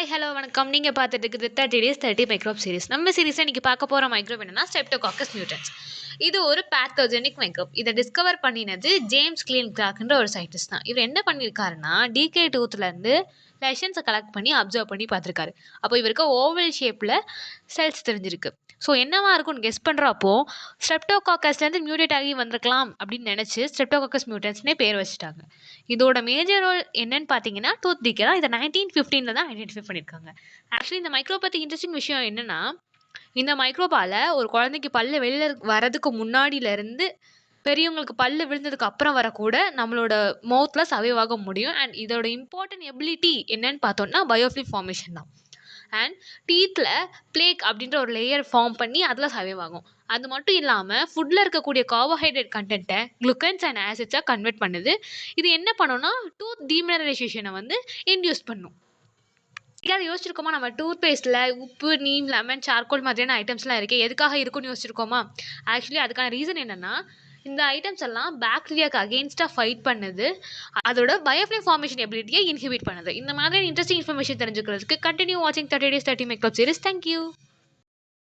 Hi hello வணக்கம். நீங்கள் பார்த்துட்டு இருக்குது 30 days 30 மைக்ரோப் சீரிஸ். நம்ம சீரிஸில் இன்றைக்கி பார்க்க போகிற மைக்ரோப் என்னன்னா ஸ்ட்ரெப்டோகாக்கஸ் மியூட்டன்ஸ். இது ஒரு பேத்தோஜெனிக் மைக்ரோப். இதை டிஸ்கவர் பண்ணினது ஜேம்ஸ் கிளீன் கிளார்க்ன்ற ஒரு சயின்டிஸ்ட் தான். இவர் என்ன பண்ணியிருக்காருன்னா டிகே டூத்லேருந்து லெஷன்ஸை கலெக்ட் பண்ணி அப்சர்வ் பண்ணி பார்த்துருக்காரு. அப்போ இவருக்கு ஓவல் ஷேப்பில் செல்ஸ் தெரிஞ்சிருக்கு. ஸோ என்னவா இருக்கும்னு கெஸ் பண்ணுறப்போ ஸ்ட்ரெப்டோகாக்கஸ்லேருந்து மியூட்டேட் ஆகி வந்திருக்கலாம் அப்படின்னு நினச்சி ஸ்ட்ரெப்டோகாக்கஸ் மியூட்டன்ஸ்னே பேர் வச்சுட்டாங்க. இதோட மேஜர் ரோல் என்னன்னு பார்த்தீங்கன்னா டூத் டிகே தான். இதை 1915 தான் ஐடென்டிஃபை பண்ணியிருக்காங்க. ஆக்சுவலி இந்த மைக்ரோ பற்றி இன்ட்ரெஸ்டிங் விஷயம் என்னென்னா, இந்த மைக்ரோபால் ஒரு குழந்தைக்கு பல்லு வெளியில் வரதுக்கு முன்னாடியிலேருந்து பெரியவங்களுக்கு பல்லு விழுந்ததுக்கு அப்புறம் வரக்கூட நம்மளோட மவுத்தில் சர்வைவ் ஆக முடியும். அண்ட் இதோட இம்பார்ட்டன்ட் எபிலிட்டி என்னன்னு பார்த்தோம்னா பயோஃபிலிம் ஃபார்மேஷன் தான். அண்ட் டீத்தில் பிளேக் அப்படின்ற ஒரு லேயர் ஃபார்ம் பண்ணி அதில் சர்வைவ் ஆகும். அது மட்டும் இல்லாமல் ஃபுட்டில் இருக்கக்கூடிய கார்போஹைட்ரேட் கண்டென்ட்டை குளுக்கன்ஸ் அண்ட் ஆசிட்ஸாக கன்வெர்ட் பண்ணுது. இது என்ன பண்ணுன்னா டூத் டீமினரைசேஷனை இன்டியூஸ் பண்ணும். இதாவது யோசிச்சிருக்கோமா, நம்ம டூத் பேஸ்ட்டில் உப்பு, நீம், லெமன், சார்கோல் மாதிரியான ஐட்டம்ஸ்லாம் இருக்குது, எதுக்காக இருக்குன்னு யோசிச்சிருக்கோமா? ஆக்சுவலி அதுக்கான ரீசன் என்னென்னா, இந்த ஐட்டம்ஸ் எல்லாம் பாக்டீரியாவுக்கு அகெயின்ஸ்டாக ஃபைட் பண்ணுது, அதோட பயோஃபிலிம் ஃபார்மேஷன் எபிலிட்டியை இன்ஹிபிட் பண்ணுது. இந்த மாதிரி இன்ட்ரெஸ்டிங் இன்ஃபர்மேஷன் தெரிஞ்சுக்கிறதுக்கு கண்டினியூ வாட்சிங் 30 days 30 மைக்ரோப் சீரிஸ். தேங்க்யூ.